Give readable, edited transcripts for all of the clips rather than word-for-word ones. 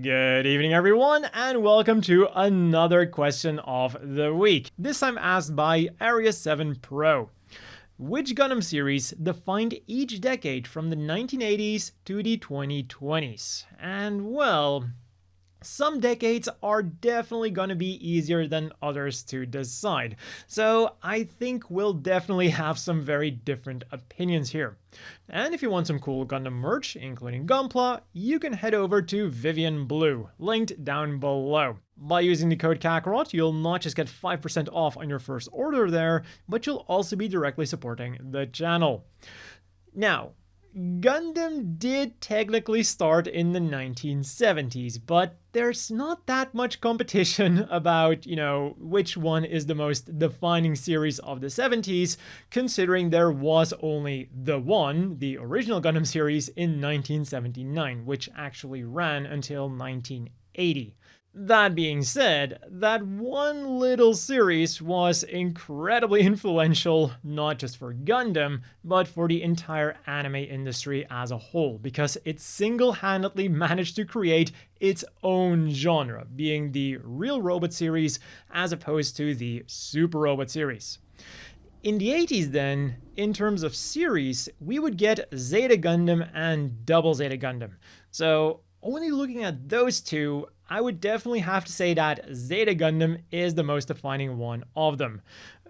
Good evening, everyone, and welcome to another question of the week. This time asked by Area 7 Pro. Which Gundam series defined each decade from the 1980s to the 2020s? And well, some decades are definitely gonna be easier than others to decide. So I think we'll definitely have some very different opinions here. And if you want some cool Gundam merch, including Gunpla, you can head over to Vivian Blue, linked down below. By using the code Kakarot, you'll not just get 5% off on your first order there, but you'll also be directly supporting the channel. Now, Gundam did technically start in the 1970s, but there's not that much competition about, which one is the most defining series of the 70s, considering there was only the original Gundam series in 1979, which actually ran until 1980. That being said, that one little series was incredibly influential, not just for Gundam, but for the entire anime industry as a whole, because it single-handedly managed to create its own genre, being the Real Robot series as opposed to the Super Robot series. In the 80s then, in terms of series, we would get Zeta Gundam and Double Zeta Gundam. So only looking at those two, I would definitely have to say that Zeta Gundam is the most defining one of them.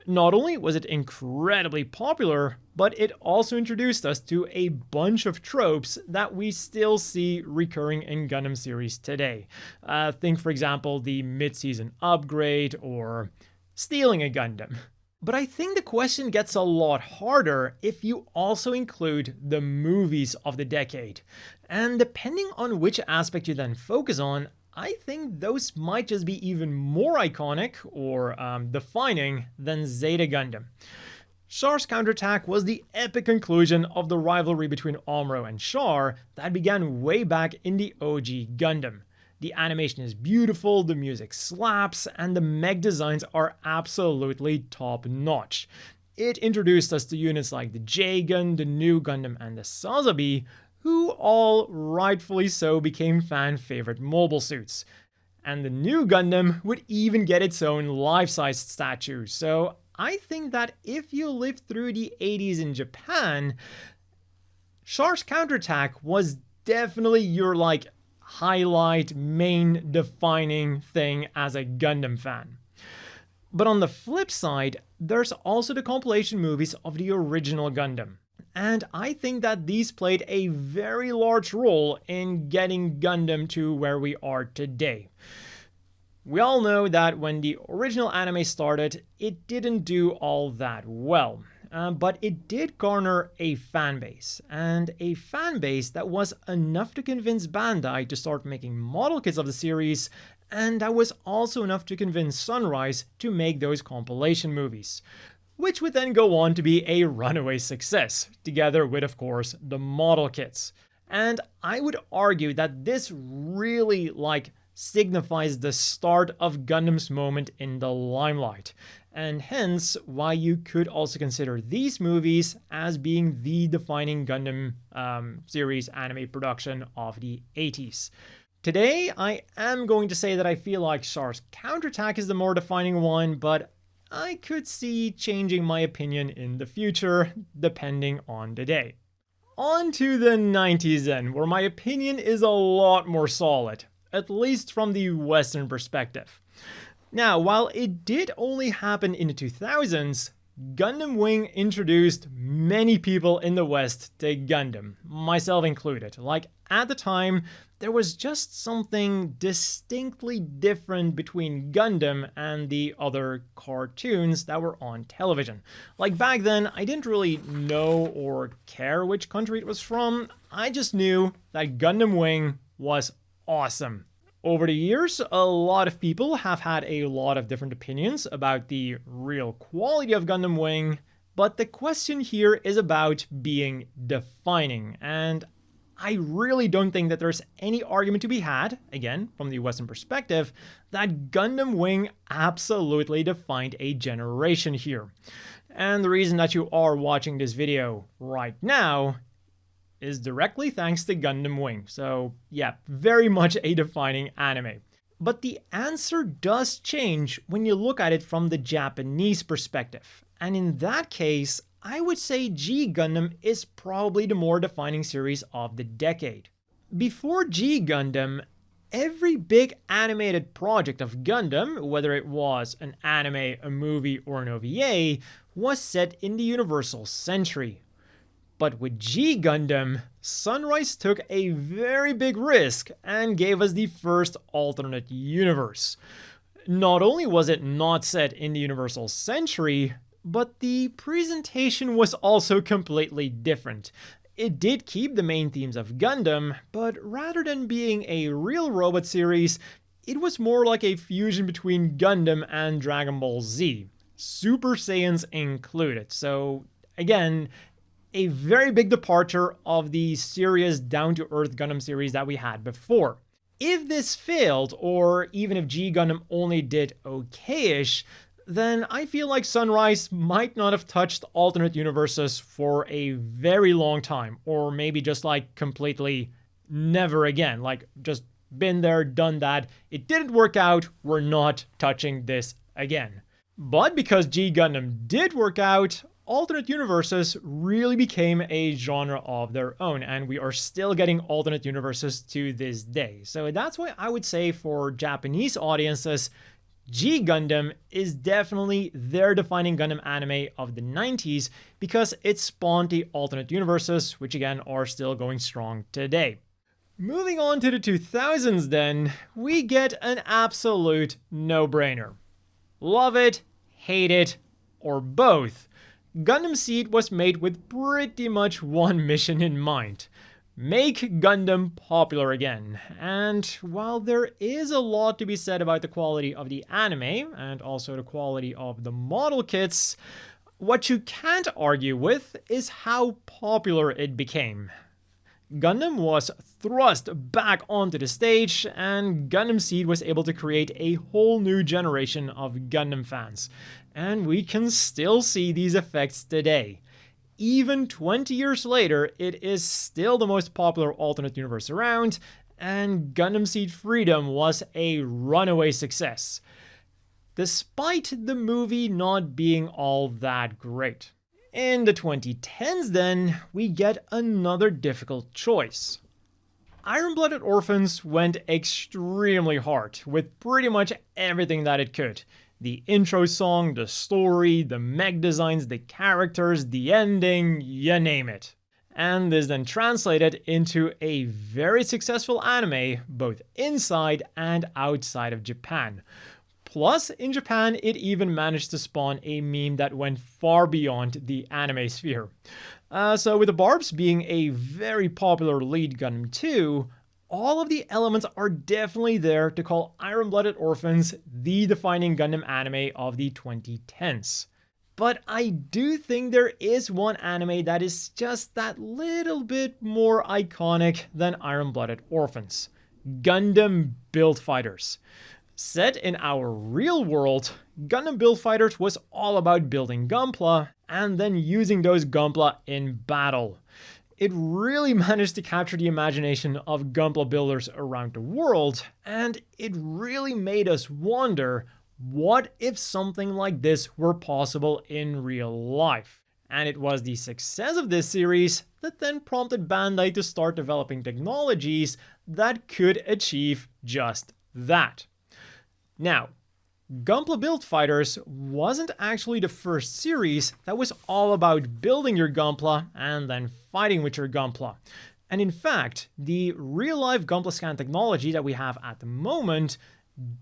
Not only was it incredibly popular, but it also introduced us to a bunch of tropes that we still see recurring in Gundam series today. Think, for example, the mid-season upgrade or stealing a Gundam. But I think the question gets a lot harder if you also include the movies of the decade. And depending on which aspect you then focus on, I think those might just be even more iconic or defining than Zeta Gundam. Char's counterattack was the epic conclusion of the rivalry between Amuro and Char that began way back in the OG Gundam. The animation is beautiful, the music slaps, and the mech designs are absolutely top-notch. It introduced us to units like the J-Gun, the New Gundam, and the Sazabi, who all rightfully so became fan-favorite mobile suits. And the New Gundam would even get its own life-sized statue, so I think that if you lived through the 80s in Japan, Char's counterattack was definitely your highlight, main defining thing as a Gundam fan. But on the flip side, there's also the compilation movies of the original Gundam. And I think that these played a very large role in getting Gundam to where we are today. We all know that when the original anime started, it didn't do all that well. But it did garner a fan base, and a fan base that was enough to convince Bandai to start making model kits of the series, and that was also enough to convince Sunrise to make those compilation movies, which would then go on to be a runaway success, together with, of course, the model kits. And I would argue that this really, signifies the start of Gundam's moment in the limelight, and hence why you could also consider these movies as being the defining Gundam series anime production of the 80s. Today, I am going to say that I feel like Char's counterattack is the more defining one, but I could see changing my opinion in the future, depending on the day. On to the 90s then, where my opinion is a lot more solid, at least from the Western perspective. Now, while it did only happen in the 2000s, Gundam Wing introduced many people in the West to Gundam, myself included. At the time, there was just something distinctly different between Gundam and the other cartoons that were on television. Back then, I didn't really know or care which country it was from. I just knew that Gundam Wing was awesome. Over the years, a lot of people have had a lot of different opinions about the real quality of Gundam Wing, but the question here is about being defining, and I really don't think that there's any argument to be had, again, from the Western perspective, that Gundam Wing absolutely defined a generation here. And the reason that you are watching this video right now is directly thanks to Gundam Wing. So yeah, very much a defining anime. But the answer does change when you look at it from the Japanese perspective. And in that case, I would say G Gundam is probably the more defining series of the decade. Before G Gundam, every big animated project of Gundam, whether it was an anime, a movie, or an OVA, was set in the Universal Century. But with G Gundam, Sunrise took a very big risk and gave us the first alternate universe. Not only was it not set in the Universal Century, but the presentation was also completely different. It did keep the main themes of Gundam, but rather than being a real robot series, it was more like a fusion between Gundam and Dragon Ball Z, Super Saiyans included. So again, a very big departure of the serious down-to-earth Gundam series that we had before. If this failed, or even if G Gundam only did okay-ish, then I feel like Sunrise might not have touched alternate universes for a very long time, or maybe just like completely never again, like just been there, done that, it didn't work out, we're not touching this again. But because G Gundam did work out, alternate universes really became a genre of their own, and we are still getting alternate universes to this day. So that's why I would say for Japanese audiences, G Gundam is definitely their defining Gundam anime of the 90s because it spawned the alternate universes, which again are still going strong today. Moving on to the 2000s then, we get an absolute no-brainer. Love it, hate it, or both. Gundam Seed was made with pretty much one mission in mind. Make Gundam popular again. And while there is a lot to be said about the quality of the anime, and also the quality of the model kits, what you can't argue with is how popular it became. Gundam was thrust back onto the stage, and Gundam Seed was able to create a whole new generation of Gundam fans. And we can still see these effects today. Even 20 years later, it is still the most popular alternate universe around, and Gundam Seed Freedom was a runaway success, despite the movie not being all that great. In the 2010s then, we get another difficult choice. Iron-Blooded Orphans went extremely hard with pretty much everything that it could. The intro song, the story, the mech designs, the characters, the ending, you name it. And this then translated into a very successful anime both inside and outside of Japan. Plus, in Japan, it even managed to spawn a meme that went far beyond the anime sphere. So with the Barbs being a very popular lead Gundam too, all of the elements are definitely there to call Iron-Blooded Orphans the defining Gundam anime of the 2010s. But I do think there is one anime that is just that little bit more iconic than Iron-Blooded Orphans: Gundam Build Fighters. Set in our real world, Gundam Build Fighters was all about building Gunpla and then using those Gunpla in battle. It really managed to capture the imagination of Gunpla builders around the world, and it really made us wonder, what if something like this were possible in real life? And it was the success of this series that then prompted Bandai to start developing technologies that could achieve just that. Now, Gunpla Build Fighters wasn't actually the first series that was all about building your Gunpla and then fighting with your Gunpla. And in fact, the real-life Gunpla scan technology that we have at the moment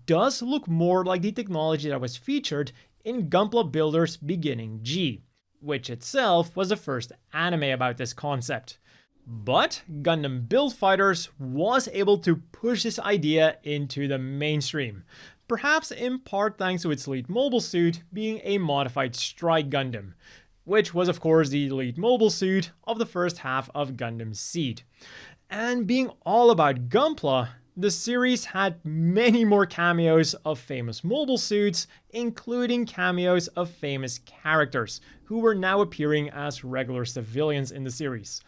does look more like the technology that was featured in Gunpla Builders Beginning G, which itself was the first anime about this concept. But Gundam Build Fighters was able to push this idea into the mainstream, perhaps in part thanks to its lead mobile suit being a modified Strike Gundam, which was of course the lead mobile suit of the first half of Gundam Seed. And being all about Gunpla, the series had many more cameos of famous mobile suits, including cameos of famous characters, who were now appearing as regular civilians in the series.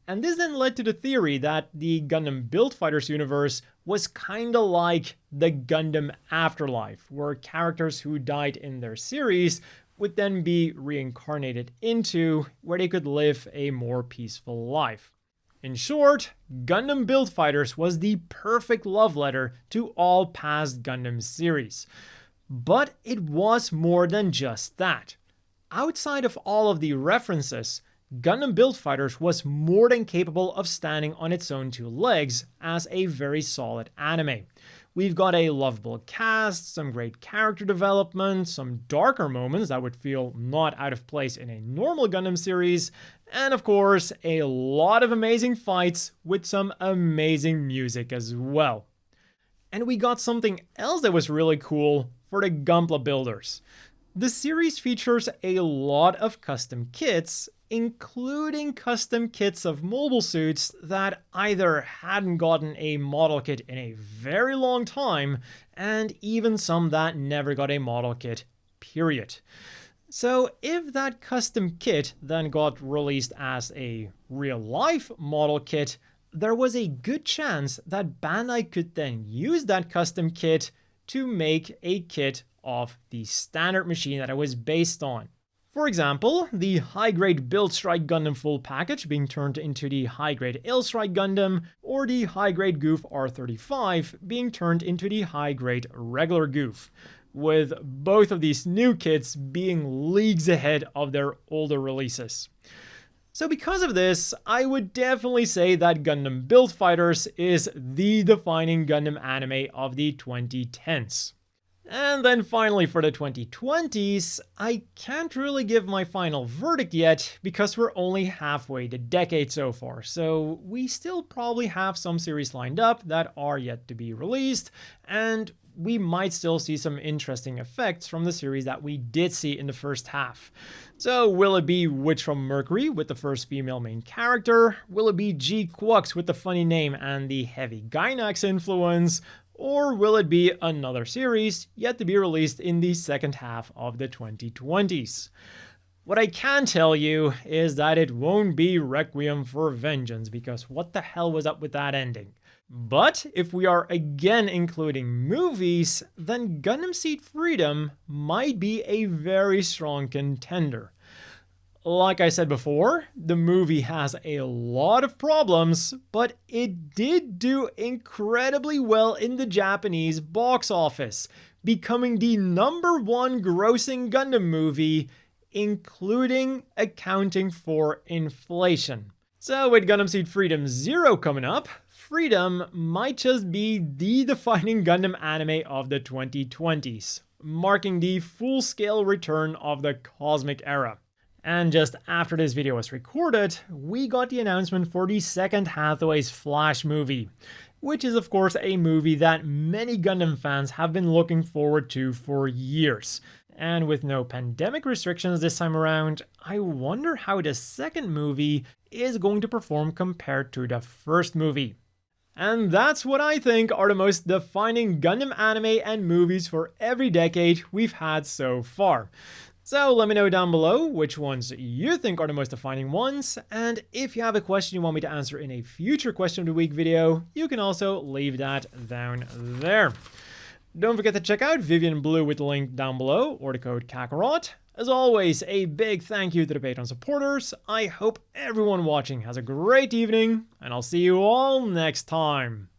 And this then led to the theory that the Gundam Build Fighters universe was kinda like the Gundam Afterlife, where characters who died in their series would then be reincarnated into where they could live a more peaceful life. In short, Gundam Build Fighters was the perfect love letter to all past Gundam series. But it was more than just that. Outside of all of the references, Gundam Build Fighters was more than capable of standing on its own two legs as a very solid anime. We've got a lovable cast, some great character development, some darker moments that would feel not out of place in a normal Gundam series, and of course, a lot of amazing fights with some amazing music as well. And we got something else that was really cool for the Gunpla builders. The series features a lot of custom kits, including custom kits of mobile suits that either hadn't gotten a model kit in a very long time, and even some that never got a model kit, period. So if that custom kit then got released as a real-life model kit, there was a good chance that Bandai could then use that custom kit to make a kit of the standard machine that it was based on. For example, the high-grade Build Strike Gundam full package being turned into the high-grade Ill Strike Gundam, or the high-grade Goof R35 being turned into the high-grade regular Goof, with both of these new kits being leagues ahead of their older releases. So because of this, I would definitely say that Gundam Build Fighters is the defining Gundam anime of the 2010s. And then finally for the 2020s, I can't really give my final verdict yet because we're only halfway the decade so far, so we still probably have some series lined up that are yet to be released, and we might still see some interesting effects from the series that we did see in the first half. So will it be Witch from Mercury with the first female main character? Will it be G Quux with the funny name and the heavy Gainax influence? Or will it be another series yet to be released in the second half of the 2020s? What I can tell you is that it won't be Requiem for Vengeance, because what the hell was up with that ending? But if we are again including movies, then Gundam Seed Freedom might be a very strong contender. Like I said before, the movie has a lot of problems, but it did do incredibly well in the Japanese box office, becoming the #1 grossing Gundam movie, including accounting for inflation. So with Gundam Seed Freedom 0 coming up, Freedom might just be the defining Gundam anime of the 2020s, marking the full-scale return of the Cosmic Era. And just after this video was recorded, we got the announcement for the second Hathaway's Flash movie, which is of course a movie that many Gundam fans have been looking forward to for years. And with no pandemic restrictions this time around, I wonder how the second movie is going to perform compared to the first movie. And that's what I think are the most defining Gundam anime and movies for every decade we've had so far. So let me know down below which ones you think are the most defining ones, and if you have a question you want me to answer in a future question of the week video, you can also leave that down there. Don't forget to check out Vivian Blue with the link down below, or the code Kakarot. As always, a big thank you to the Patreon supporters. I hope everyone watching has a great evening, and I'll see you all next time.